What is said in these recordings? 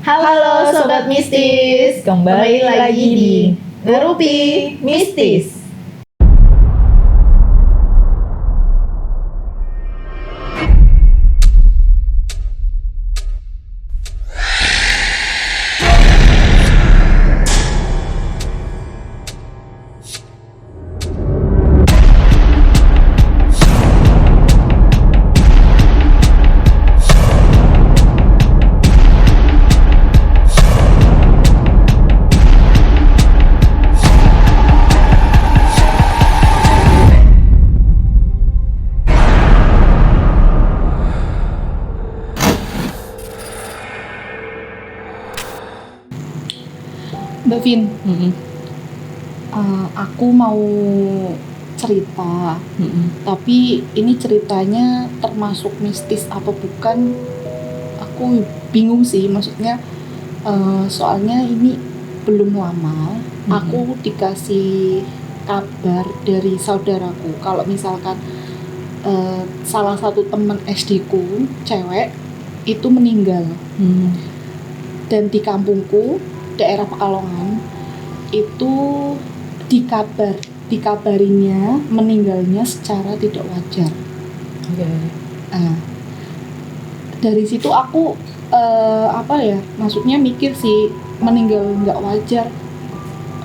Halo Sobat Mistis, kembali lagi di Ngerupi Mistis. Mbak Vin, aku mau cerita, tapi ini ceritanya termasuk mistis apa bukan? Aku bingung sih, maksudnya soalnya ini belum lama aku dikasih kabar dari saudaraku kalau misalkan salah satu teman SD ku cewek itu meninggal. Dan di kampungku daerah Pekalongan itu dikabarinya meninggalnya secara tidak wajar. Dari situ aku maksudnya mikir sih, meninggal nggak wajar.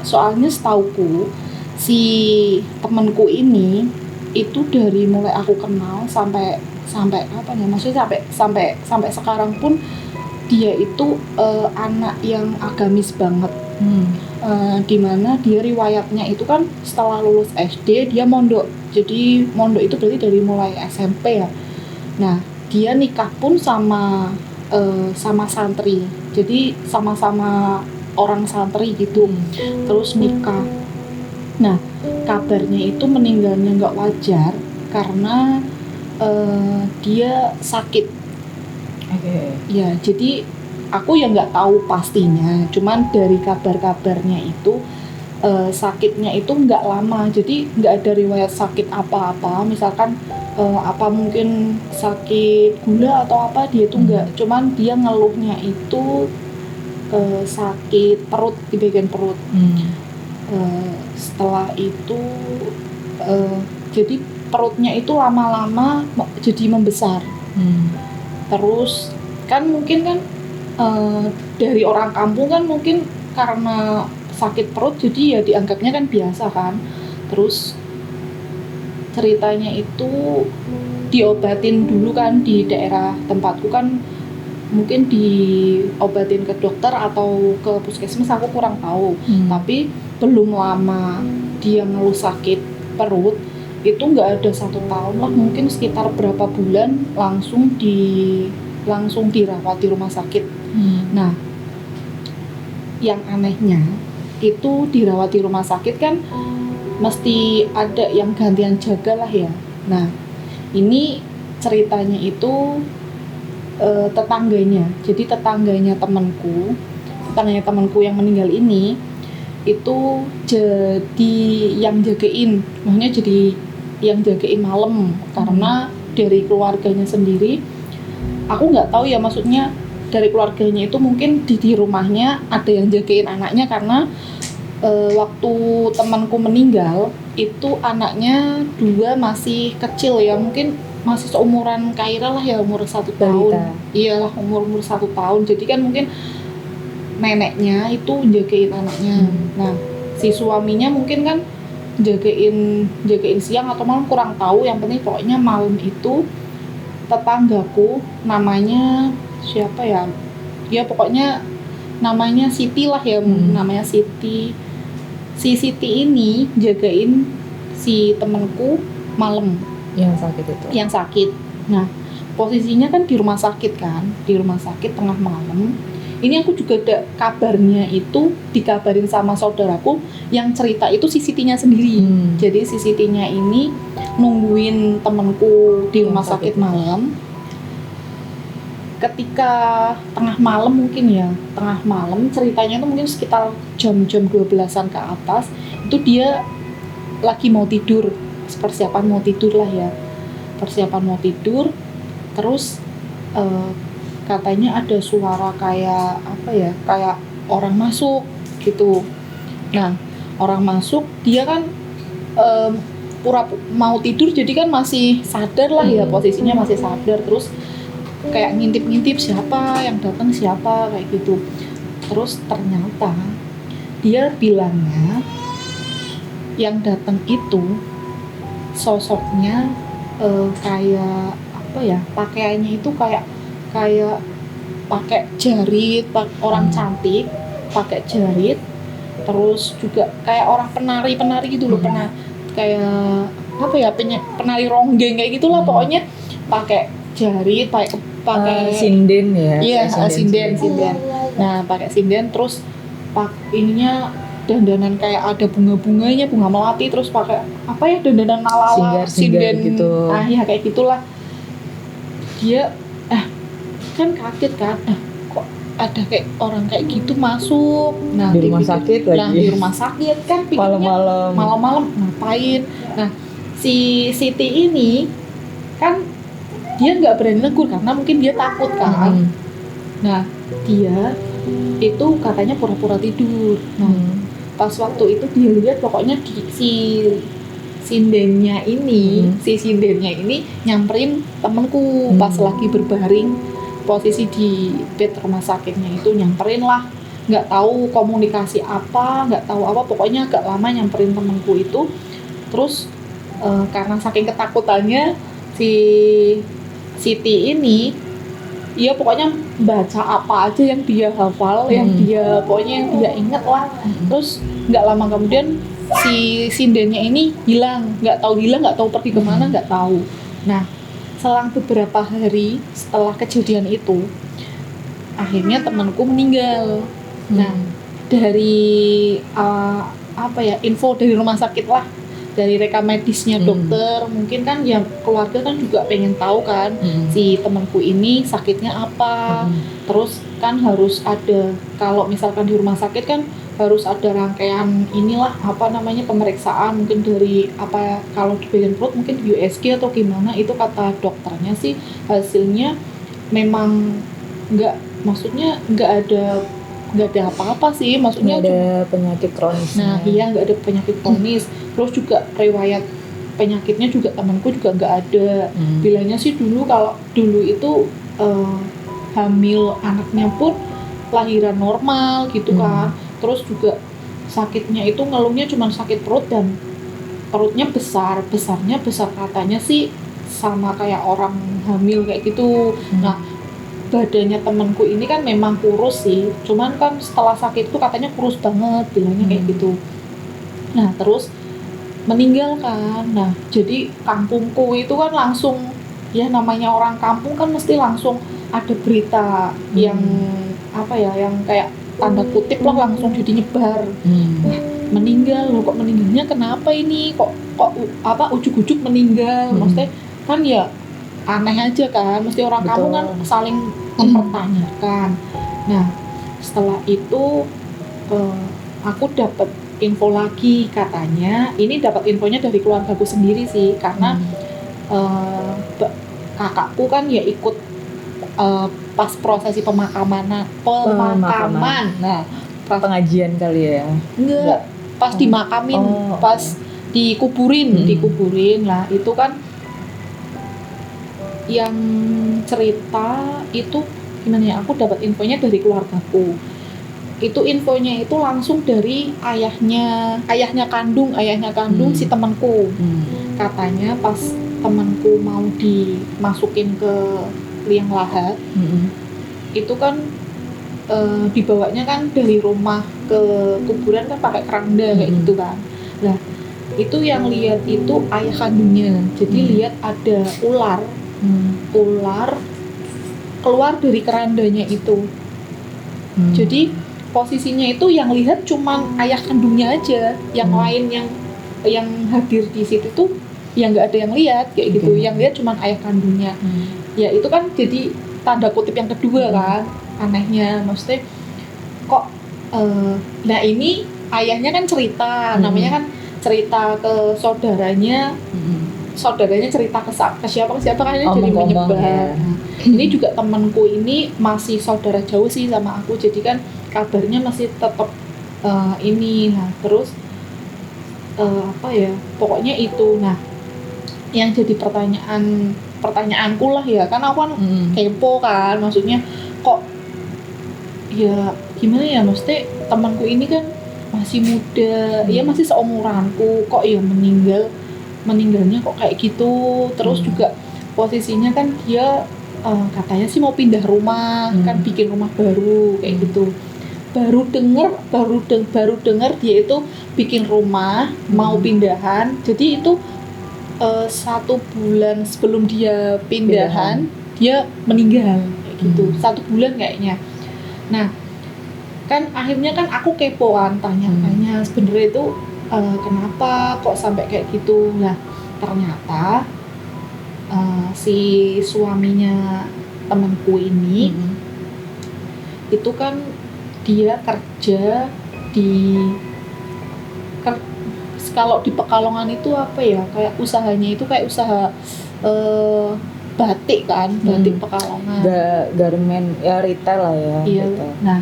Soalnya setauku si temanku ini itu dari mulai aku kenal sampai sekarang pun dia itu anak yang agamis banget. Dimana dia riwayatnya itu kan setelah lulus SD dia mondok. Jadi mondok itu berarti dari mulai SMP ya. Nah dia nikah pun sama santri. Jadi sama-sama orang santri gitu. Terus nikah. Nah kabarnya itu meninggalnya nggak wajar karena dia sakit. Ya, jadi aku ya nggak tahu pastinya. Cuman dari kabar-kabarnya itu sakitnya itu nggak lama. Jadi nggak ada riwayat sakit apa-apa. Misalkan mungkin sakit gula atau apa, dia tuh nggak. Cuman dia ngeluhnya itu sakit perut, di bagian perut. Setelah itu jadi perutnya itu lama-lama jadi membesar. Terus kan mungkin kan dari orang kampung kan mungkin karena sakit perut jadi ya dianggapnya kan biasa kan. Terus ceritanya itu diobatin dulu kan di daerah tempatku kan, mungkin diobatin ke dokter atau ke puskesmas, aku kurang tahu. Tapi belum lama dia ngeluh sakit perut itu nggak ada 1 tahun lah, mungkin sekitar berapa bulan langsung dirawat di rumah sakit. Nah yang anehnya itu dirawat di rumah sakit kan mesti ada yang gantian jaga lah ya. Nah ini ceritanya itu tetangganya, jadi tetangganya temanku yang meninggal ini itu jadi yang jagain, maksudnya jadi yang jagain malam. Karena dari keluarganya sendiri aku nggak tahu ya, maksudnya dari keluarganya itu mungkin di rumahnya ada yang jagain anaknya, karena waktu temanku meninggal itu anaknya 2 masih kecil ya, mungkin masih seumuran Kaira lah ya, umur 1 tahun. Iyalah, umur 1 tahun. Jadi kan mungkin neneknya itu jagain anaknya. Nah si suaminya mungkin kan jagain siang atau malam, kurang tahu. Yang penting pokoknya malam itu tetanggaku, namanya siapa ya, dia pokoknya namanya Siti lah ya, namanya Siti. Si Siti ini jagain si temanku malam Yang sakit. Nah posisinya kan di rumah sakit tengah malam. Ini aku juga ada kabarnya, itu dikabarin sama saudaraku yang cerita itu si Sitinya sendiri. Jadi si Sitinya ini nungguin temanku di rumah sakit malam. Ketika tengah malam ceritanya itu mungkin sekitar jam 12-an ke atas, itu dia lagi mau tidur, persiapan mau tidur. Terus katanya ada suara kayak apa ya, kayak orang masuk gitu. Nah, orang masuk, dia kan mau tidur, jadi kan masih sadar lah ya, posisinya masih sadar, terus kayak ngintip-ngintip siapa yang datang, siapa kayak gitu. Terus ternyata dia bilangnya yang datang itu sosoknya kayak apa ya, pakaiannya itu kayak pakai jarit, orang cantik pakai jarit, terus juga kayak orang penari gitu loh, kayak apa ya, penari ronggeng kayak gitulah pokoknya, pakai jarit, pakai sinden ya. iya, sinden. Nah, pakai sinden, terus ininya dandanan kayak ada bunga-bunganya, bunga melati, terus pakai apa ya, dandanan ala-ala sinden gitu. Ah ya, kayak gitulah. Dia kan kaget kan, kok ada kayak orang kayak gitu masuk. Nah, di rumah sakit lagi. Nah, di rumah sakit kan pikirnya malam-malam ngapain. Nah, si Siti ini kan dia nggak berani negur karena mungkin dia takut kan. Nah, dia itu katanya pura-pura tidur. Nah, pas waktu itu dia lihat pokoknya si sindennya ini nyamperin temenku pas lagi berbaring, posisi di bed rumah sakitnya itu, nyamperin lah, nggak tahu komunikasi apa, pokoknya agak lama nyamperin temenku itu. Terus karena saking ketakutannya si Siti ini, ya pokoknya baca apa aja yang dia hafal, yang dia ingat lah. Terus nggak lama kemudian si sindennya ini hilang, nggak tahu pergi kemana, nggak tahu. Nah, selang beberapa hari setelah kejadian itu, akhirnya temanku meninggal. Nah, dari info dari rumah sakit lah, dari rekam medisnya dokter, mungkin kan ya keluarga kan juga pengen tahu kan si temanku ini sakitnya apa. Terus kan harus ada, kalau misalkan di rumah sakit kan harus ada rangkaian inilah pemeriksaan, mungkin dari kalau di bagian perut mungkin USG atau gimana, itu kata dokternya sih hasilnya memang nggak ada apa-apa sih, maksudnya nggak ada penyakit kronis. Nah iya, nggak ada penyakit kronis. Terus juga riwayat penyakitnya juga temanku juga nggak ada. Bilangnya sih dulu itu hamil anaknya pun lahiran normal gitu kan. Terus juga sakitnya itu ngeluhnya cuma sakit perut, dan perutnya besarnya besar katanya sih sama kayak orang hamil kayak gitu. Nah, badannya temanku ini kan memang kurus sih, cuman kan setelah sakit itu katanya kurus banget, bilangnya kayak gitu. Nah, terus meninggal kan. Nah, jadi kampungku itu kan langsung, ya namanya orang kampung kan mesti langsung ada berita yang yang kayak tanda kutip lah, langsung jadi nyebar. Wah, meninggal loh, kok meninggalnya kenapa ini, kok ujuk-ujuk meninggal. Maksudnya kan ya aneh aja kan, mesti orang kampung kan saling mempertanyakan. Nah, setelah itu aku dapat info lagi, katanya ini dapat infonya dari keluargaku sendiri sih, karena kakakku kan ya ikut pas prosesi pemakaman. Nah, pengajian kali ya? Enggak, pas dimakamin, pas dikuburin lah. Itu kan yang cerita itu gimana ya, aku dapat infonya dari keluargaku. Itu infonya itu langsung dari ayahnya kandung si temanku. Katanya pas temanku mau dimasukin ke liang lahat, itu kan dibawanya kan dari rumah ke kuburan kan pakai keranda kayak gitu kan. Nah, itu yang lihat itu ayah kandungnya. Jadi lihat ada ular keluar dari kerandanya itu. Jadi posisinya itu yang lihat cuman ayah kandungnya aja, yang lain yang hadir di situ tuh yang nggak ada yang lihat kayak gitu. Yang lihat cuman ayah kandungnya. Ya itu kan jadi tanda kutip yang kedua kan, anehnya. Maksudnya kok nah ini ayahnya kan cerita, namanya kan cerita ke saudaranya, saudaranya cerita ke siapa kan jadi Omong-omong, menyebar. ya. Nah, ini juga temanku ini masih saudara jauh sih sama aku, jadi kan kabarnya masih tetap ini. Nah terus apa ya, pokoknya itu. Nah yang jadi pertanyaanku lah ya, kan aku kan kepo kan, maksudnya kok ya gimana ya, maksudnya temanku ini kan masih muda, ya masih seumuranku, kok ya meninggalnya kok kayak gitu. Terus juga posisinya kan dia katanya sih mau pindah rumah, kan bikin rumah baru kayak gitu. Baru dengar dia itu bikin rumah, mau pindahan. Jadi itu 1 bulan sebelum dia pindahan dia meninggal kayak gitu. 1 bulan kayaknya. Nah kan akhirnya kan aku kepo kan, tanya-tanya sebenarnya itu kenapa kok sampai kayak gitu. Nah ternyata si suaminya temanku ini itu kan dia kerja di kalau di Pekalongan itu apa ya, kayak usahanya itu kayak usaha batik kan, batik Pekalongan. Garment ya, retail lah ya. Iya. Retail. Nah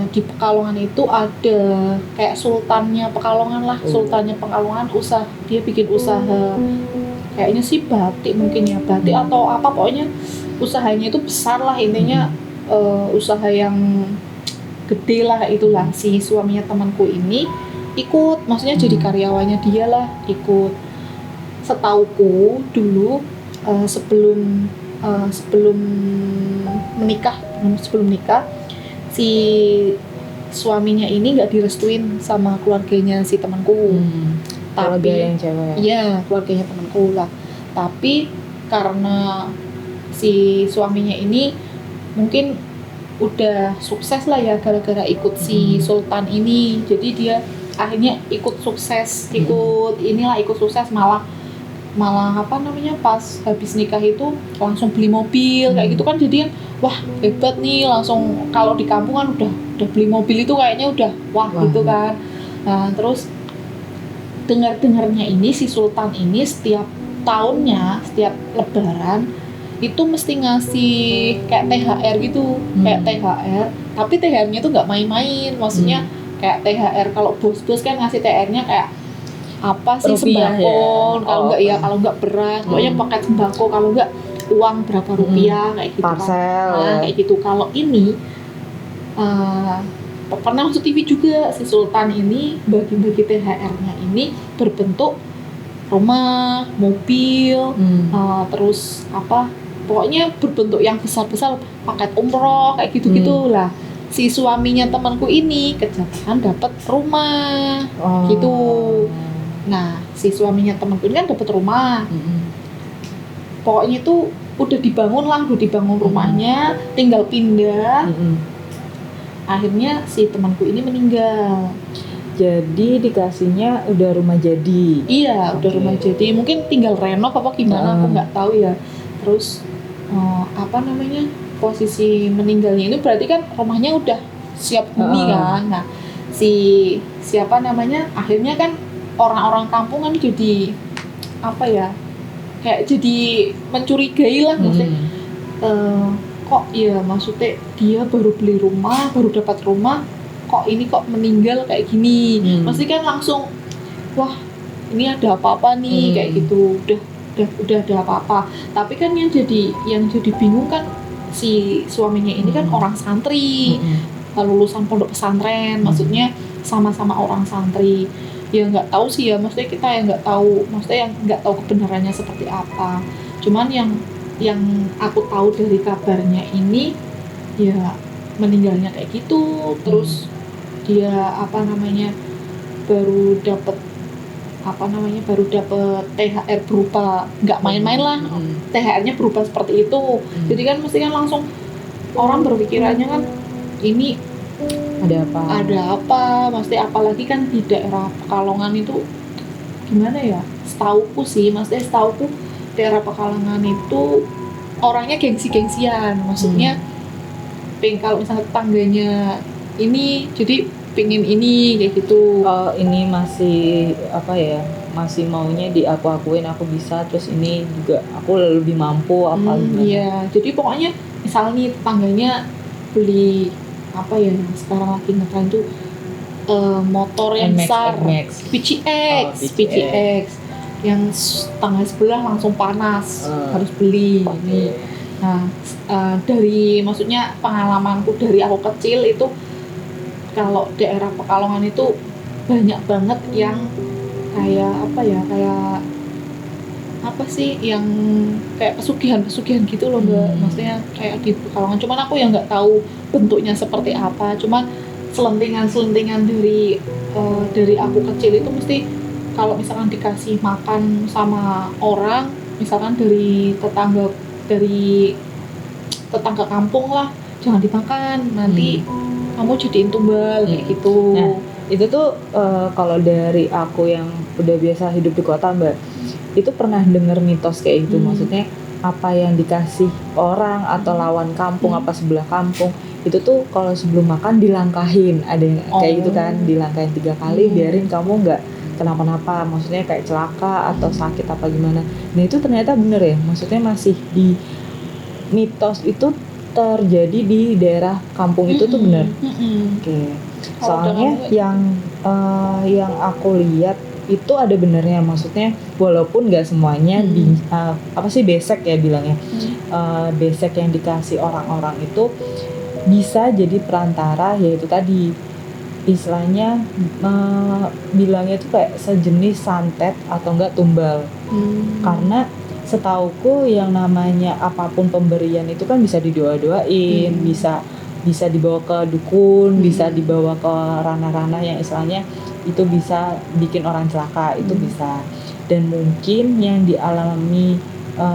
di Pekalongan itu ada kayak sultannya Pekalongan lah, sultannya Pekalongan dia bikin usaha kayaknya sih batik mungkin ya, batik atau apa, pokoknya usahanya itu besar lah intinya, usaha yang gede lah itulah. Si suaminya temanku ini ikut, maksudnya jadi karyawannya dia lah, ikut. Setauku dulu sebelum menikah si suaminya ini nggak direstuin sama keluarganya si temanku. Keluarga yang cewek. Iya, keluarganya temanku lah. Tapi karena si suaminya ini mungkin udah sukses lah ya gara-gara ikut si sultan ini. Jadi dia akhirnya ikut sukses, ikut sukses, malah apa namanya, pas habis nikah itu langsung beli mobil kayak gitu kan. Jadi kan wah hebat nih, langsung kalau di kampung kan udah beli mobil itu kayaknya udah wah gitu kan. Nah terus dengarnya ini si sultan ini setiap tahunnya, setiap lebaran itu mesti ngasih kayak THR gitu, kayak THR, tapi THR-nya itu nggak main-main, maksudnya kayak THR kalau bos-bos kan ngasih THR-nya kayak apa sih, rupiah sembako ya? kalau nggak ya, kalau nggak beras, pokoknya paket sembako, kalau nggak uang berapa rupiah kayak gitu Parcel, kan. Nah, kayak gitu. Kalau ini pernah masuk TV juga, si sultan ini bagi-bagi THR-nya ini berbentuk rumah, mobil, terus apa, pokoknya berbentuk yang besar-besar, paket umroh kayak gitu-gitu lah. Si suaminya temanku ini kejadian dapat rumah gitu. Nah si suaminya temanku ini kan dapat rumah, pokoknya itu udah dibangun rumahnya, tinggal pindah. Akhirnya si temanku ini meninggal. Jadi dikasihnya udah rumah jadi. Iya, udah rumah jadi. Mungkin tinggal renov apa gimana, aku nggak tahu ya. Terus apa namanya, posisi meninggalnya ini berarti kan rumahnya udah siap huni kan. Nah, siapa namanya, akhirnya kan orang-orang kampung kan jadi apa ya, kayak jadi mencurigai lah, maksudnya kok ya, maksudnya dia baru beli rumah, baru dapat rumah, kok ini kok meninggal kayak gini. Pasti kan langsung wah ini ada apa-apa nih kayak gitu, udah ada apa-apa. Tapi kan yang jadi bingung kan si suaminya ini kan orang santri, lulusan pondok pesantren, maksudnya sama-sama orang santri. Ya nggak tahu sih ya, maksudnya kita yang nggak tahu, maksudnya yang nggak tahu kebenarannya seperti apa. Cuman yang aku tahu dari kabarnya ini ya meninggalnya kayak gitu. Terus dia apa namanya baru dapat THR berupa, nggak main-main lah, THR-nya berupa seperti itu. Jadi kan mesti kan langsung orang berpikirannya kan ini ada apa, maksudnya apalagi kan di daerah Pekalongan itu gimana ya, setauku daerah Pekalongan itu orangnya gengsi-gengsian, maksudnya kalau misalnya tetangganya ini jadi pengen ini kayak gitu. Ini masih apa ya, masih maunya di aku-akuin aku bisa, terus ini juga aku lebih mampu apa gimana. Iya, jadi pokoknya misal nih tetangganya beli apa ya yang sekarang lagi ngetren tuh motor yang NMAX, besar, NMAX. PCX, Oh, PCX yang tangga sebelah langsung panas, harus beli ini. Nah, dari maksudnya pengalamanku dari aku kecil itu kalau daerah Pekalongan itu banyak banget yang kayak apa ya, kayak apa sih yang kayak pesugihan gitu loh Mbak. Maksudnya kayak di Pekalongan, cuman aku yang nggak tahu bentuknya seperti apa, cuman selentingan dari aku kecil itu mesti kalau misalkan dikasih makan sama orang, misalkan dari tetangga kampung lah, jangan dimakan, nanti kamu jadiin tumbal kayak gitu. Nah, itu tuh kalau dari aku yang udah biasa hidup di kota Mbak, itu pernah dengar mitos kayak gitu. Maksudnya apa yang dikasih orang atau lawan kampung apa sebelah kampung itu tuh kalau sebelum makan dilangkahin, ada yang kayak gitu kan, dilangkahin 3 kali biarin kamu nggak kenapa-napa, maksudnya kayak celaka atau sakit apa gimana. Nah itu ternyata bener ya, maksudnya masih di mitos itu terjadi di daerah kampung itu tuh bener. Oke. Soalnya yang aku lihat itu ada benernya, maksudnya walaupun nggak semuanya apa sih besek ya bilangnya, besek yang dikasih orang-orang itu bisa jadi perantara, yaitu tadi istilahnya bilangnya itu kayak sejenis santet atau enggak tumbal. Karena setauku yang namanya apapun pemberian itu kan bisa didoa-doain, bisa dibawa ke dukun, bisa dibawa ke ranah-ranah yang istilahnya itu bisa bikin orang celaka, itu bisa. Dan mungkin yang dialami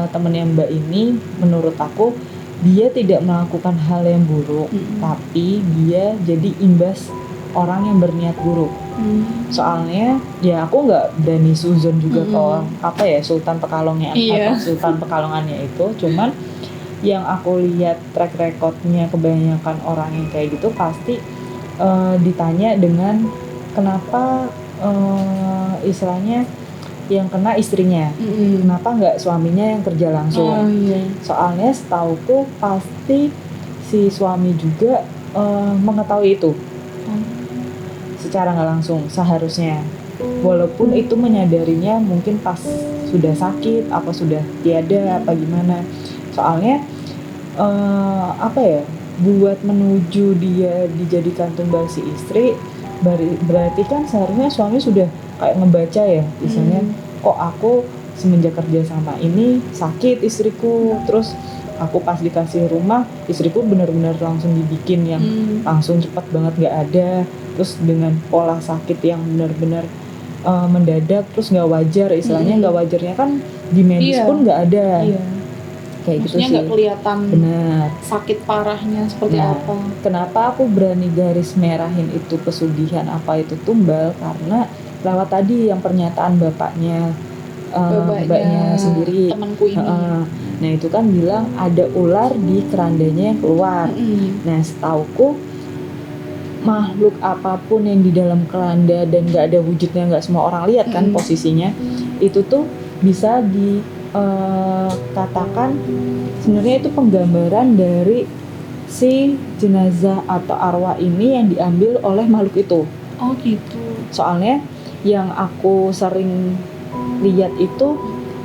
temennya Mbak ini, menurut aku dia tidak melakukan hal yang buruk, tapi dia jadi imbas orang yang berniat buruk. Soalnya ya aku nggak berani suzon juga ke apa ya Sultan Pekalongnya atau Sultan Pekalongannya itu, cuman yang aku lihat track recordnya kebanyakan orang yang kayak gitu pasti ditanya dengan kenapa istilahnya yang kena istrinya, kenapa nggak suaminya yang kerja langsung. Soalnya setauku pasti si suami juga mengetahui itu secara nggak langsung seharusnya, walaupun itu menyadarinya mungkin pas sudah sakit apa sudah tiada apa gimana. Soalnya apa ya, buat menuju dia dijadikan tumbal si istri berarti kan seharusnya suami sudah kayak ngebaca ya, misalnya kok aku semenjak kerja sama ini sakit istriku, terus aku pas dikasih rumah istriku benar-benar langsung dibikin yang langsung cepat banget nggak ada, terus dengan pola sakit yang benar-benar mendadak, terus nggak wajar istilahnya, nggak wajarnya kan di medis pun nggak ada. Kayak maksudnya gitu sih, nggak kelihatan benar sakit parahnya seperti apa. Kenapa aku berani garis merahin itu pesugihan apa itu tumbal, karena lewat tadi yang pernyataan bapaknya sendiri, temanku ini. Nah itu kan bilang ada ular di kerandanya yang keluar. Nah setauku makhluk apapun yang di dalam keranda dan nggak ada wujudnya, nggak semua orang lihat kan posisinya, itu tuh bisa dikatakan sebenarnya itu penggambaran dari si jenazah atau arwah ini yang diambil oleh makhluk itu. Oh gitu. Soalnya yang aku sering lihat itu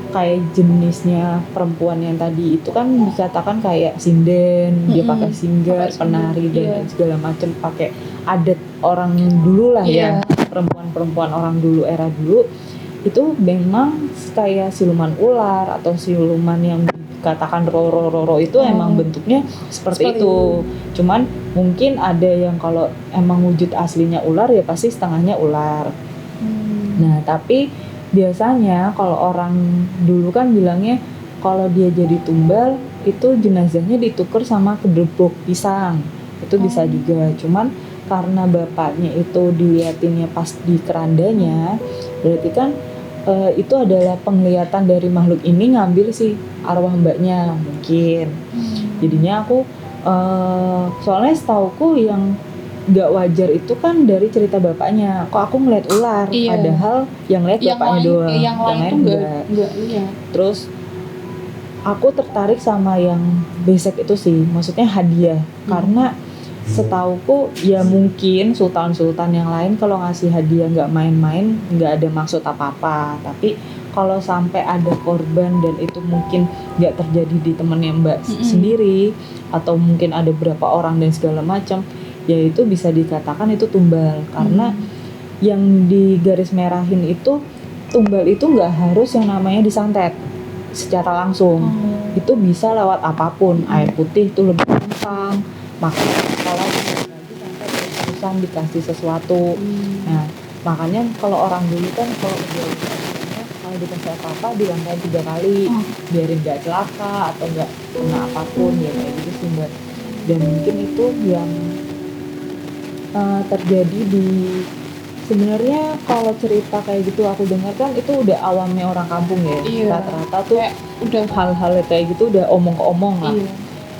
kayak jenisnya perempuan yang tadi itu kan dikatakan kayak sinden, dia pakai singgar, penari dan segala macam, pakai adat orang dulu lah ya, perempuan-perempuan orang dulu, era dulu itu memang kayak siluman ular atau siluman yang dikatakan roro itu emang bentuknya seperti itu. Cuman mungkin ada yang kalau emang wujud aslinya ular ya pasti setengahnya ular. Nah tapi biasanya kalau orang dulu kan bilangnya kalau dia jadi tumbal itu jenazahnya ditukar sama kedebok pisang, itu bisa juga. Cuman karena bapaknya itu diliatinnya pas di kerandanya, berarti kan itu adalah penglihatan dari makhluk ini ngambil si arwah mbaknya mungkin. Jadinya aku soalnya setauku yang nggak wajar itu kan dari cerita bapaknya. Kok aku ngeliat ular, Iya. padahal yang lihat Yang bapaknya lain, doang, yang lain tuh nggak lihat. Terus aku tertarik sama yang besek itu sih, maksudnya hadiah. Karena setauku ya mungkin sultan-sultan yang lain kalau ngasih hadiah nggak main-main, nggak ada maksud apa-apa. Tapi kalau sampai ada korban dan itu mungkin nggak terjadi di temennya Mbak sendiri, atau mungkin ada berapa orang dan segala macam, ya itu bisa dikatakan itu tumbal. Karena yang di garis merahin itu, tumbal itu nggak harus yang namanya disantet secara langsung. Itu bisa lewat apapun. Air putih itu lebih gampang, makanya kalau lagi sampai terusan dikasih sesuatu. Nah, makanya kalau orang dulu kan kalau dikasih apa-apa dilangkain 3 kali, biarin gak celaka atau gak kena apapun, ya kayak gitu sih Mbak. Dan mungkin itu yang terjadi di, sebenarnya kalau cerita kayak gitu aku dengar kan itu udah awamnya orang kampung ya. Rata-rata tuh udah hal-hal kayak gitu udah omong ke omong lah.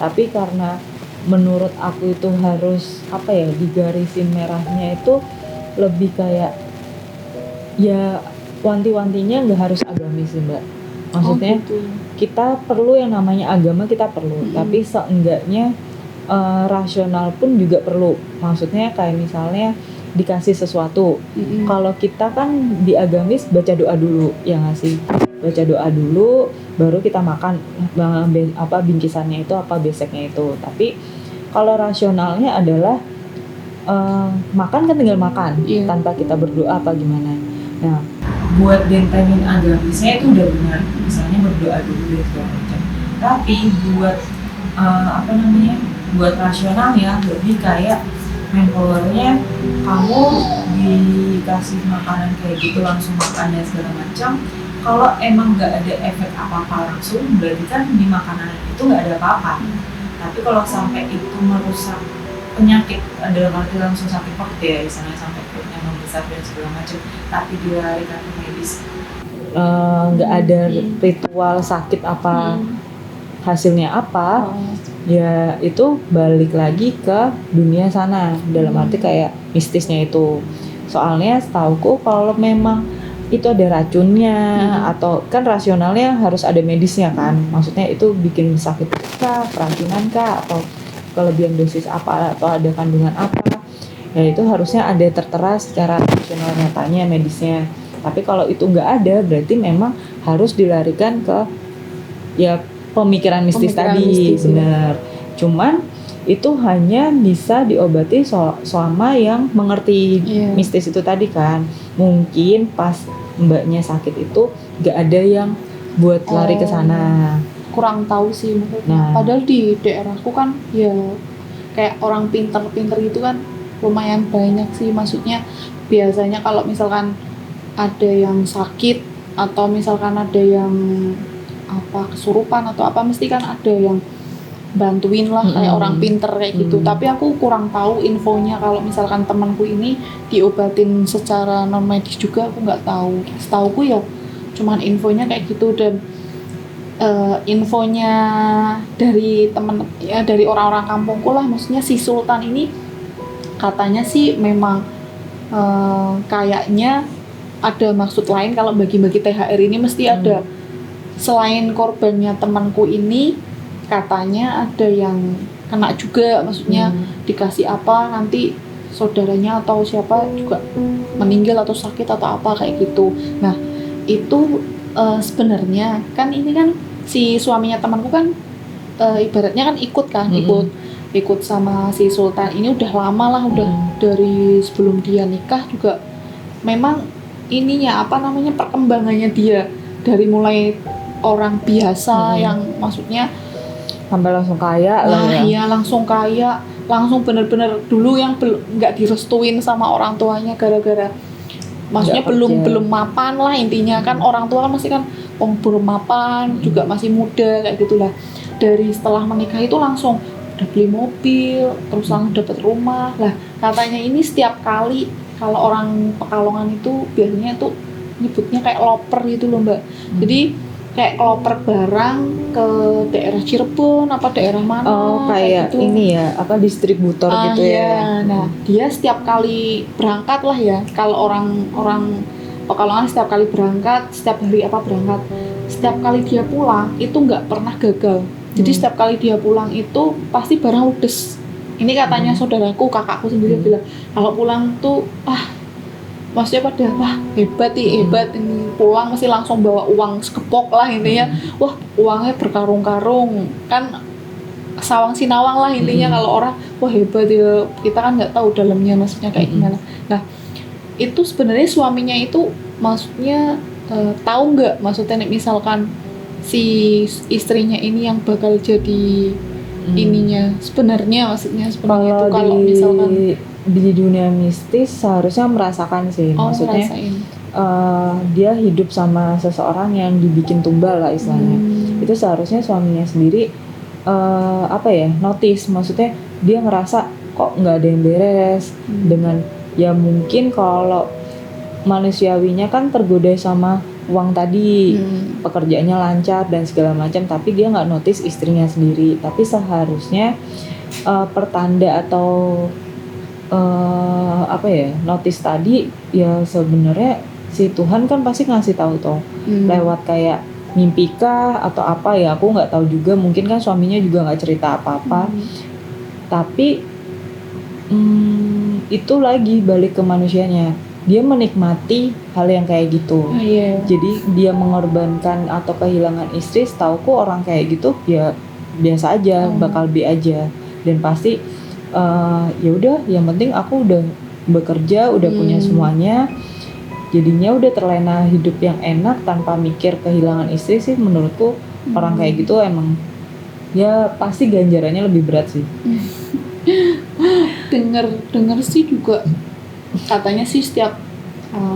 Tapi karena menurut aku itu harus apa ya, digarisin merahnya itu lebih kayak ya wanti-wantinya nggak harus agamis sih Mbak. Maksudnya kita perlu yang namanya agama, kita perlu, tapi seenggaknya rasional pun juga perlu. Maksudnya kayak misalnya dikasih sesuatu. Kalau kita kan di agamis baca doa dulu, ya nggak sih? Baca doa dulu, baru kita makan apa bingkisannya itu, apa beseknya itu. Tapi kalau rasionalnya adalah makan kan tinggal makan, tanpa kita berdoa apa gimana. Nah, buat bentengin agamisnya itu udah benar, misalnya berdoa dulu dan segala macam. Tapi buat buat rasional ya, lebih kayak manpowernya, kamu dikasih makanan kayak gitu langsung makan dan segala macam. Kalau emang nggak ada efek apa-apa langsung, berarti kan di makanan itu nggak ada apa-apa. Tapi kalau sampai itu merusak penyakit, dalam arti langsung sakit perut ya, misalnya sampai perutnya membesar dan segala macam, tapi dilarikan ke medis, nggak ada ritual sakit apa, hasilnya apa, ya itu balik lagi ke dunia sana, dalam arti kayak mistisnya itu. Soalnya setauku kalau memang itu ada racunnya, atau kan rasionalnya harus ada medisnya kan, maksudnya itu bikin sakit kah, keracunan kah, atau kelebihan dosis apa, atau ada kandungan apa, ya itu harusnya ada tertera secara rasional nyatanya medisnya. Tapi kalau itu nggak ada, berarti memang harus dilarikan ke ya pemikiran mistis tadi, benar. Cuman itu hanya bisa diobati selama yang mengerti mistis itu tadi kan. Mungkin pas mbaknya sakit itu nggak ada yang buat lari ke sana. Kurang tahu sih maksudnya. Padahal di daerahku kan ya kayak orang pinter-pinter gitu kan lumayan banyak sih. Maksudnya biasanya kalau misalkan ada yang sakit atau misalkan ada yang apa kesurupan atau apa, mesti kan ada yang bantuin lah kayak orang pinter kayak gitu. Tapi aku kurang tahu infonya kalau misalkan temanku ini diobatin secara non medis juga, aku nggak tahu. Setauku ya cuman infonya kayak gitu. Dan infonya dari temen ya, dari orang-orang kampungku lah, maksudnya si Sultan ini katanya sih memang kayaknya ada maksud lain kalau bagi-bagi THR ini, mesti ada selain korbannya temanku ini, katanya ada yang kena juga, maksudnya dikasih apa nanti saudaranya atau siapa juga meninggal atau sakit atau apa kayak gitu. Nah itu sebenarnya kan ini kan si suaminya temanku kan ibaratnya kan ikut sama si Sultan ini udah lama lah, udah dari sebelum dia nikah juga. Memang ininya apa namanya, perkembangannya dia dari mulai orang biasa yang maksudnya sampai langsung kaya langsung kaya, langsung bener-bener dulu yang nggak direstuin sama orang tuanya gara-gara maksudnya belum mapan lah intinya kan. Orang tua kan masih kan belum mapan, juga masih muda kayak gitulah. Dari setelah menikah itu langsung udah beli mobil, terus langsung dapat rumah lah. Katanya ini setiap kali kalau orang Pekalongan itu biasanya tuh nyebutnya kayak loper gitu loh Mbak. Jadi kayak kloper barang ke daerah Cirebon apa daerah mana. Oh, kayak gitu. ini ya, apa distributor gitu ya. Iya. Nah, dia setiap kali berangkat lah ya. Kalau orang Pekalongan setiap kali berangkat, setiap hari apa berangkat, setiap kali dia pulang itu nggak pernah gagal. Jadi setiap kali dia pulang itu pasti barang ludes. Ini katanya saudaraku, kakakku sendiri bilang kalau pulang tuh maksudnya pada wah hebat ini pulang mesti langsung bawa uang sekepok lah intinya. Wah uangnya berkarung-karung kan, sawang sinawang lah intinya. Kalau orang wah hebat ya, kita kan nggak tahu dalamnya maksudnya kayak gimana. Nah itu sebenarnya suaminya itu maksudnya tahu nggak maksudnya misalkan si istrinya ini yang bakal jadi ininya sebenarnya maksudnya sebenarnya itu kalau misalkan di dunia mistis seharusnya merasakan sih, maksudnya dia hidup sama seseorang yang dibikin tumbal lah istilahnya. Itu seharusnya suaminya sendiri notice, maksudnya dia ngerasa kok nggak ada yang beres dengan ya mungkin kalau manusiawinya kan tergoda sama uang tadi, pekerjaannya lancar dan segala macam, tapi dia nggak notice istrinya sendiri. Tapi seharusnya pertanda atau notice tadi ya sebenarnya si Tuhan kan pasti ngasih tahu toh lewat kayak mimpi kah atau apa ya, aku nggak tahu juga, mungkin kan suaminya juga nggak cerita apa-apa. Tapi itu lagi balik ke manusianya, dia menikmati hal yang kayak gitu. Jadi dia mengorbankan atau kehilangan istri, setauku orang kayak gitu ya biasa aja, bakal be aja, dan pasti ya udah yang penting aku udah bekerja, udah punya semuanya, jadinya udah terlena hidup yang enak tanpa mikir kehilangan istri sih. Menurutku orang kayak gitu emang ya pasti ganjarannya lebih berat sih. dengar sih juga katanya sih setiap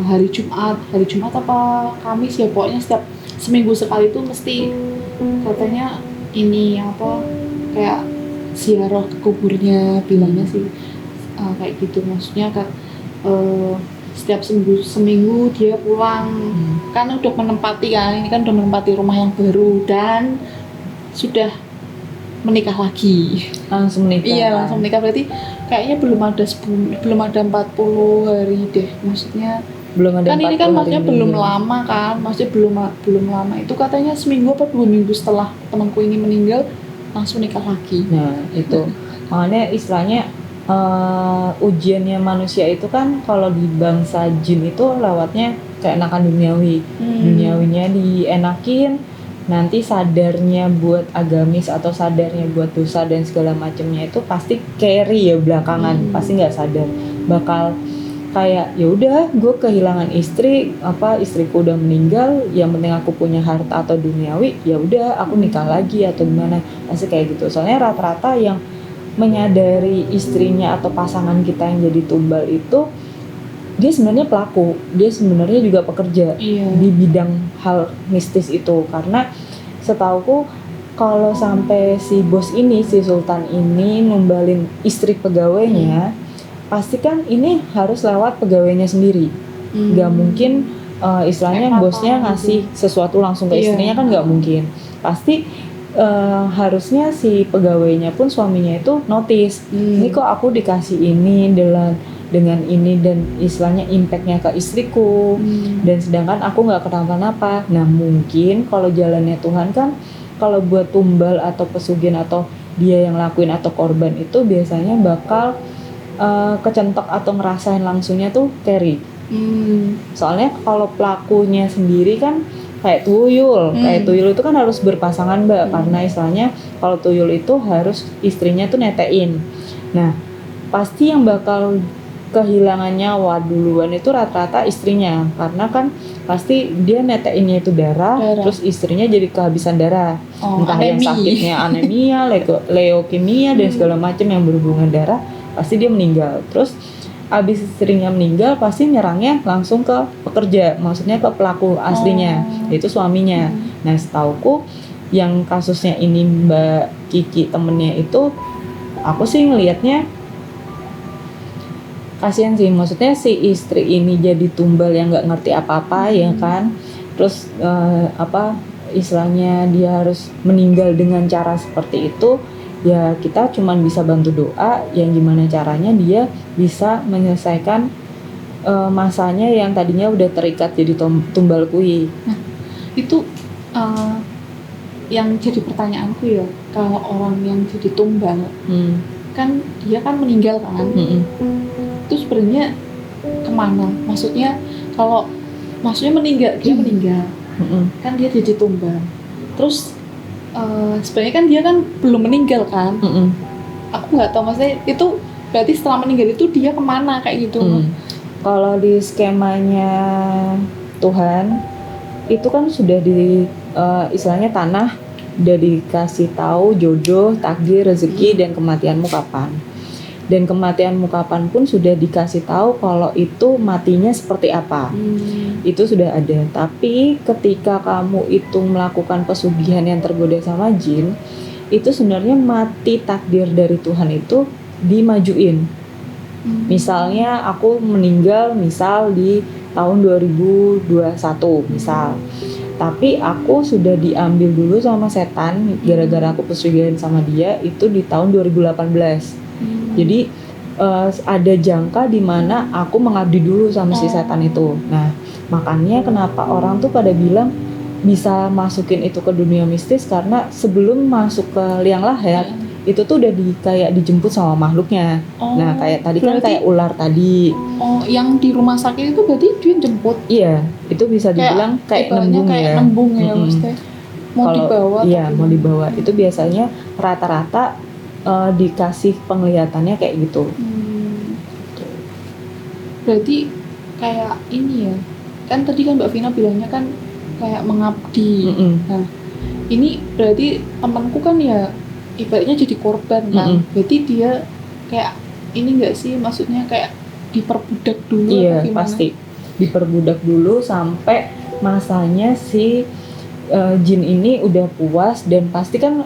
hari Jumat apa Kamis ya, pokoknya setiap seminggu sekali tuh mesti katanya ini apa kayak ziarah ke kuburnya, bilangnya sih kayak gitu. Maksudnya kan setiap seminggu dia pulang kan udah menempati kan, ini kan udah menempati rumah yang baru dan sudah menikah lagi. Langsung menikah. Iya, langsung menikah, berarti kayaknya belum ada 40 hari deh, maksudnya belum ada kan ini kan maksudnya belum juga lama kan, maksudnya belum lama itu katanya seminggu apa 2 minggu setelah temanku ini meninggal langsung nikah lagi. Nah itu makanya istilahnya ujiannya manusia itu kan kalau di bangsa jin itu lewatnya keenakan duniawi. Duniawinya dienakin, nanti sadarnya buat agamis atau sadarnya buat dosa dan segala macamnya itu pasti carry ya belakangan. Pasti nggak sadar bakal kayak ya udah gue kehilangan istri, istriku udah meninggal, yang penting aku punya harta atau duniawi, ya udah aku nikah lagi atau gimana, pasti kayak gitu. Soalnya rata-rata yang menyadari istrinya atau pasangan kita yang jadi tumbal itu dia sebenarnya pelaku, dia sebenarnya juga pekerja di bidang hal mistis itu. Karena setauku kalau sampai si bos ini, si sultan ini numbalin istri pegawainya, pasti kan ini harus lewat pegawainya sendiri. Gak mungkin istilahnya bosnya ngasih sesuatu langsung ke istrinya, kan gak mungkin. Pasti harusnya si pegawainya pun suaminya itu notice, ini kok aku dikasih ini dengan ini dan istilahnya impactnya ke istriku, dan sedangkan aku nggak kenapa-napa. Nah mungkin kalau jalannya Tuhan kan kalau buat tumbal atau pesugihan atau dia yang lakuin atau korban itu biasanya bakal kecentok atau ngerasain langsungnya tuh carry. Soalnya kalau pelakunya sendiri kan kayak tuyul, itu kan harus berpasangan mbak, karena istilahnya kalau tuyul itu harus istrinya tuh netein. Nah pasti yang bakal kehilangan nyawa duluan itu rata-rata istrinya, karena kan pasti dia neteinnya itu darah. Terus istrinya jadi kehabisan darah, entah yang sakitnya anemia, leukemia dan segala macam yang berhubungan darah, pasti dia meninggal. Terus abis istrinya meninggal pasti nyerangnya langsung ke pekerja, maksudnya ke pelaku aslinya, yaitu suaminya. Nah setauku yang kasusnya ini Mbak Kiki temennya itu, aku sih ngelihatnya kasihan sih, maksudnya si istri ini jadi tumbal yang nggak ngerti apa-apa ya kan. Terus istilahnya dia harus meninggal dengan cara seperti itu, ya kita cuman bisa bantu doa yang gimana caranya dia bisa menyelesaikan masanya yang tadinya udah terikat jadi tumbal kui. Nah, itu yang jadi pertanyaanku ya, kalau orang yang jadi tumbal kan dia kan meninggal kan, itu sebenarnya kemana? Maksudnya kalau meninggal, dia meninggal kan dia jadi tumbal, terus sebenarnya kan dia kan belum meninggal kan. Aku nggak tahu maksudnya itu berarti setelah meninggal itu dia kemana kayak gitu. Kalau di skemanya Tuhan itu kan sudah di istilahnya tanah udah dikasih tahu jodoh, takdir, rezeki dan kematianmu kapan. Dan kematianmu kapan pun sudah dikasih tahu kalau itu matinya seperti apa. Itu sudah ada. Tapi ketika kamu itu melakukan pesugihan yang tergoda sama jin, itu sebenarnya mati takdir dari Tuhan itu dimajuin. Misalnya aku meninggal misal di tahun 2021 misal. Tapi aku sudah diambil dulu sama setan gara-gara aku pesugihan sama dia itu di tahun 2018. Jadi ada jangka di mana aku mengabdi dulu sama si setan itu. Nah, makanya kenapa orang tuh pada bilang bisa masukin itu ke dunia mistis karena sebelum masuk ke liang lahat itu tuh udah kayak dijemput sama makhluknya. Nah, kayak tadi kan kayak ular tadi. Yang di rumah sakit itu berarti dia jemput. Iya, itu bisa dibilang kayak nembung kayak ya. Nembung ya maksudnya. Mau dibawa. Iya, mau dibawa. Itu biasanya rata-rata dikasih penglihatannya kayak gitu. Berarti kayak ini ya. Kan tadi kan Mbak Vina bilangnya kan kayak mengabdi. Nah, ini berarti temanku kan ya ibaratnya jadi korban kan. Berarti dia kayak ini enggak sih, maksudnya kayak diperbudak dulu. Iya, pasti diperbudak dulu sampai masanya si jin ini udah puas dan pasti kan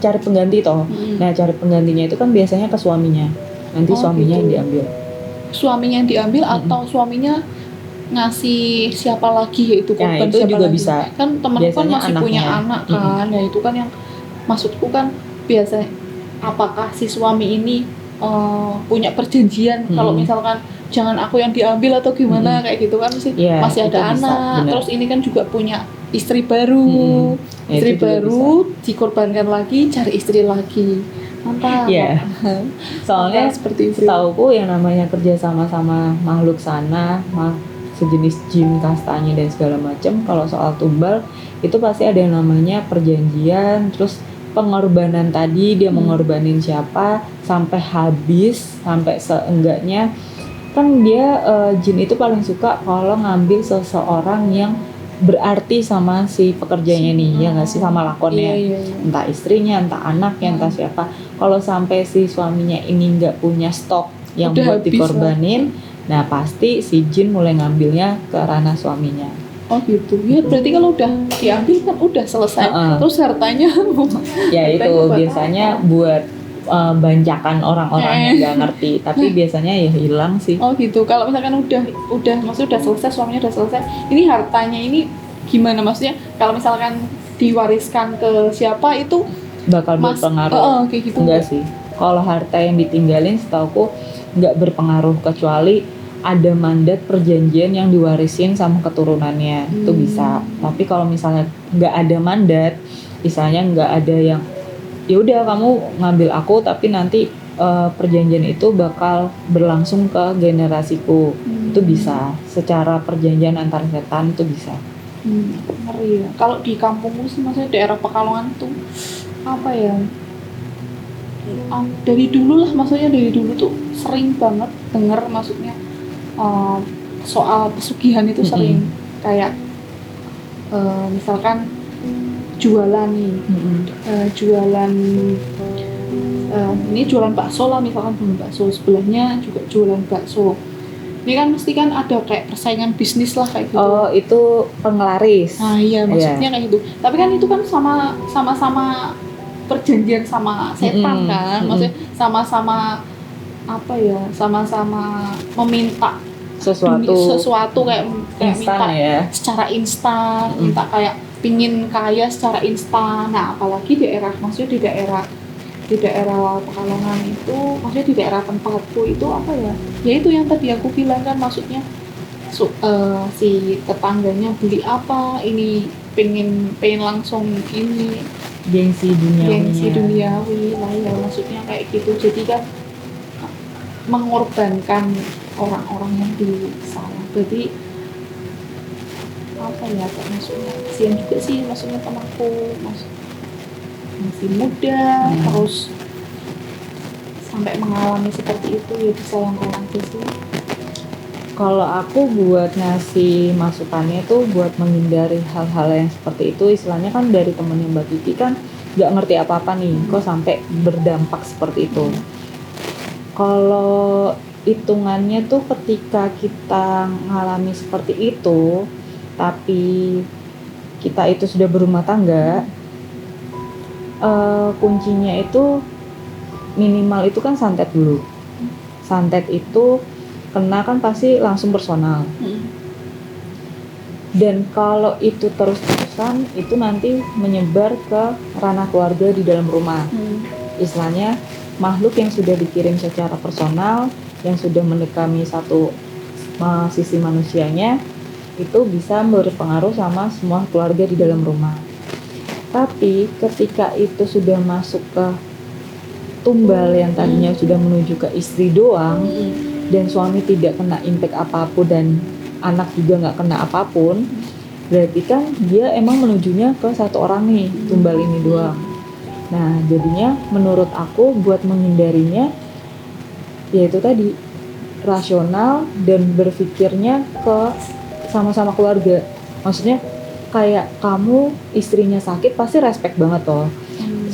cari pengganti toh. Nah, cari penggantinya itu kan biasanya ke suaminya. Nanti suaminya yang diambil. Suaminya yang diambil atau suaminya ngasih siapa lagi yaitu korban. Nah, itu siapa juga lagi. bisa. Kan temanku kan masih anaknya punya anak kan. Ya itu kan yang maksudku kan biasanya apakah si suami ini punya perjanjian kalau misalkan jangan aku yang diambil atau gimana kayak gitu kan masih ada anak bisa, terus ini kan juga punya istri baru istri baru dikorbankan lagi cari istri lagi mantap. Soalnya seperti itu setauku yang namanya kerja sama makhluk sana sejenis jin kastanya dan segala macam, kalau soal tumbal itu pasti ada yang namanya perjanjian, terus pengorbanan tadi dia mengorbanin siapa sampai habis, sampai seenggaknya kan dia jin itu paling suka kalau ngambil seseorang yang berarti sama si pekerjanya nih, ya nggak sih, sama lakonnya, entah istrinya, entah anaknya, entah siapa. Kalau sampai si suaminya ini nggak punya stok yang udah buat dikorbanin, nah pasti si jin mulai ngambilnya ke ranah suaminya. Oh gitu, ya berarti kalau udah diambil kan udah selesai. Terus hartanya ya itu biasanya buat bancakan orang-orang yang nggak ngerti, tapi biasanya ya hilang sih. Oh gitu, kalau misalkan udah maksudnya udah selesai, suaminya udah selesai, ini hartanya ini gimana, maksudnya kalau misalkan diwariskan ke siapa itu bakal berpengaruh? Kayak gitu. Enggak sih, kalau harta yang ditinggalin setauku nggak berpengaruh kecuali ada mandat perjanjian yang diwarisin sama keturunannya, itu bisa. Tapi kalau misalnya nggak ada mandat, misalnya nggak ada yang ya udah kamu ngambil aku tapi nanti perjanjian itu bakal berlangsung ke generasiku, itu bisa. Secara perjanjian antar setan itu bisa. Ngeri ya. Kalau di kampungku sih, maksudnya daerah Pekalongan tuh apa ya? Dari dulu tuh sering banget dengar, maksudnya soal pesugihan itu sering kayak misalkan jualan nih, ini jualan bakso lah, misalkan jualan bakso, sebelahnya juga jualan bakso. Ini kan mesti kan ada kayak persaingan bisnis lah kayak gitu. Oh, itu penglaris. Nah iya, maksudnya kayak gitu. Tapi kan itu kan sama-sama perjanjian sama setan kan, maksudnya sama-sama apa ya, sama-sama meminta sesuatu kayak instan minta ya, secara instan, minta kayak pingin kaya secara instan. Nah, apalagi maksudnya di daerah Pekalongan itu, maksudnya di daerah tempatku itu apa ya? Ya itu yang tadi aku bilang kan, maksudnya si tetangganya beli apa, ini pengen langsung ini Gengsi duniawi lah ya, maksudnya kayak gitu. Jadi kan mengorbankan orang-orang yang di sana. Berarti apa ya, kayak maksudnya kasihan juga sih, maksudnya temanku masih muda terus sampai mengalami seperti itu, ya disayangkan aja sih. Kalau aku buat ngasih masukannya tuh buat menghindari hal-hal yang seperti itu, istilahnya kan dari temennya Mbak Kiki kan nggak ngerti apa-apa nih, kok sampai berdampak seperti itu. Kalau hitungannya tuh ketika kita ngalami seperti itu, tapi kita itu sudah berumah tangga, kuncinya itu minimal itu kan santet dulu. Santet itu kena kan pasti langsung personal. Dan kalau itu terus-terusan, itu nanti menyebar ke ranah keluarga di dalam rumah. Istilahnya makhluk yang sudah dikirim secara personal, yang sudah mendekami satu sisi manusianya, itu bisa berpengaruh sama semua keluarga di dalam rumah. Tapi ketika itu sudah masuk ke tumbal yang tadinya sudah menuju ke istri doang, dan suami tidak kena impact apapun dan anak juga nggak kena apapun, berarti kan dia emang menujunya ke satu orang nih, tumbal ini doang. Nah, jadinya menurut aku buat menghindarinya, yaitu tadi rasional dan berpikirnya ke sama-sama keluarga. Maksudnya kayak kamu istrinya sakit pasti respect banget toh,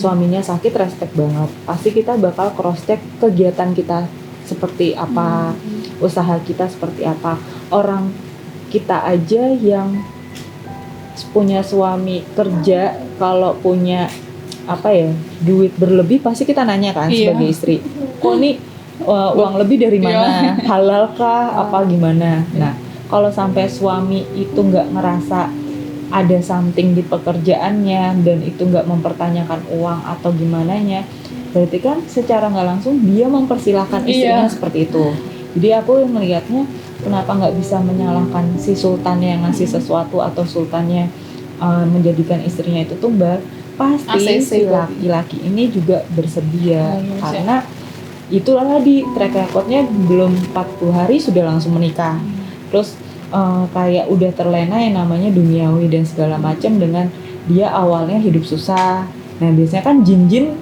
suaminya sakit respect banget, pasti kita bakal cross check kegiatan kita seperti apa, usaha kita seperti apa. Orang kita aja yang punya suami kerja, kalau punya apa ya, duit berlebih pasti kita nanya kan sebagai istri, kok nih uang lebih dari mana, halal kah, apa gimana. Nah, kalau sampai suami itu nggak ngerasa ada something di pekerjaannya dan itu nggak mempertanyakan uang atau gimana nya, berarti kan secara nggak langsung dia mempersilahkan istrinya seperti itu. Jadi aku melihatnya, kenapa nggak bisa menyalahkan si sultannya yang ngasih sesuatu atau sultannya menjadikan istrinya itu tumbal. Pasti si laki-laki ini juga bersedia, karena itulah tadi track recordnya belum 40 hari sudah langsung menikah. Terus kayak udah terlena yang namanya duniawi dan segala macam, dengan dia awalnya hidup susah. Nah, biasanya kan jin-jin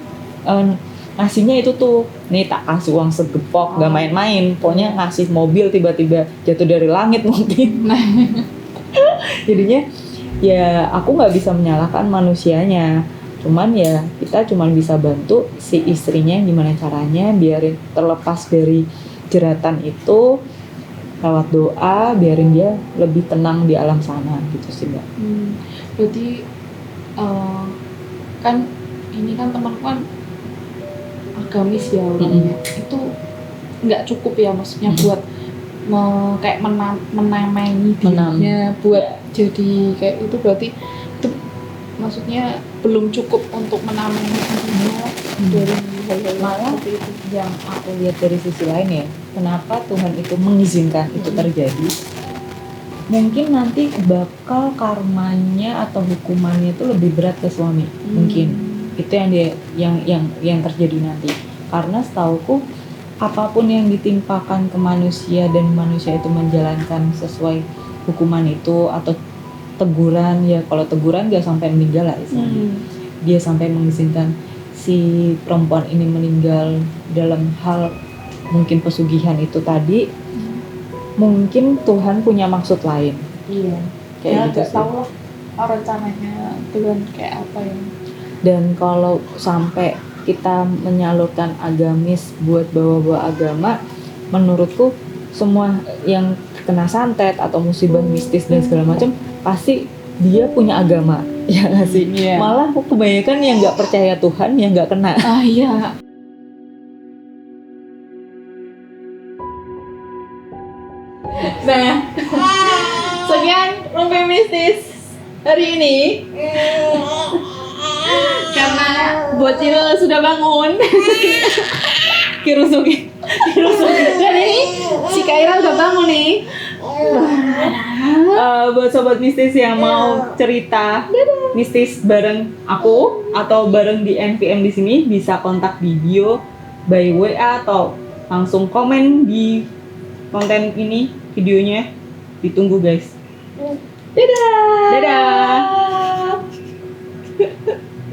ngasihnya itu tuh, nih tak kasih uang segepok, gak main-main, pokoknya ngasih mobil tiba-tiba jatuh dari langit mungkin. Jadinya ya aku nggak bisa menyalahkan manusianya, cuman ya kita cuman bisa bantu si istrinya gimana caranya biarin terlepas dari jeratan itu lewat doa, biarin dia lebih tenang di alam sana gitu sih Mbak. Berarti kan ini kan temanku kan agamis ya orangnya, itu nggak cukup ya, maksudnya buat kayak menamai dirinya buat jadi kayak itu, berarti itu maksudnya belum cukup untuk menamai dirinya dari hal-hal malah seperti itu. Yang aku lihat dari sisi lain ya, kenapa Tuhan itu mengizinkan itu terjadi, mungkin nanti bakal karmanya atau hukumannya itu lebih berat ke suami. Mungkin itu yang terjadi nanti, karena setauku apapun yang ditimpakan ke manusia dan manusia itu menjalankan sesuai hukuman itu atau teguran, ya kalau teguran gak sampai meninggal lah istilahnya, dia sampai mengizinkan si perempuan ini meninggal dalam hal mungkin pesugihan itu tadi, mungkin Tuhan punya maksud lain. Kayak ya, gitu gak sih. tahu lah rencananya Tuhan kayak apa ya. Dan kalau sampai kita menyalurkan agamis buat bawa-bawa agama, menurutku semua yang kena santet atau musibah mistis dan segala macam pasti dia punya agama, ya nggak sih? Malah kebanyakan yang nggak percaya Tuhan yang nggak kena. Iya. Nah, sekian Rumpi Mistis hari ini karena bocil sudah bangun. Kirusuki. Dan ini si Kaira udah bangun nih. Buat sobat mistis yang mau cerita mistis bareng aku atau bareng di NPM di sini, bisa kontak di bio by WA atau langsung komen di konten ini videonya. Ditunggu guys. Dadah. Dadah.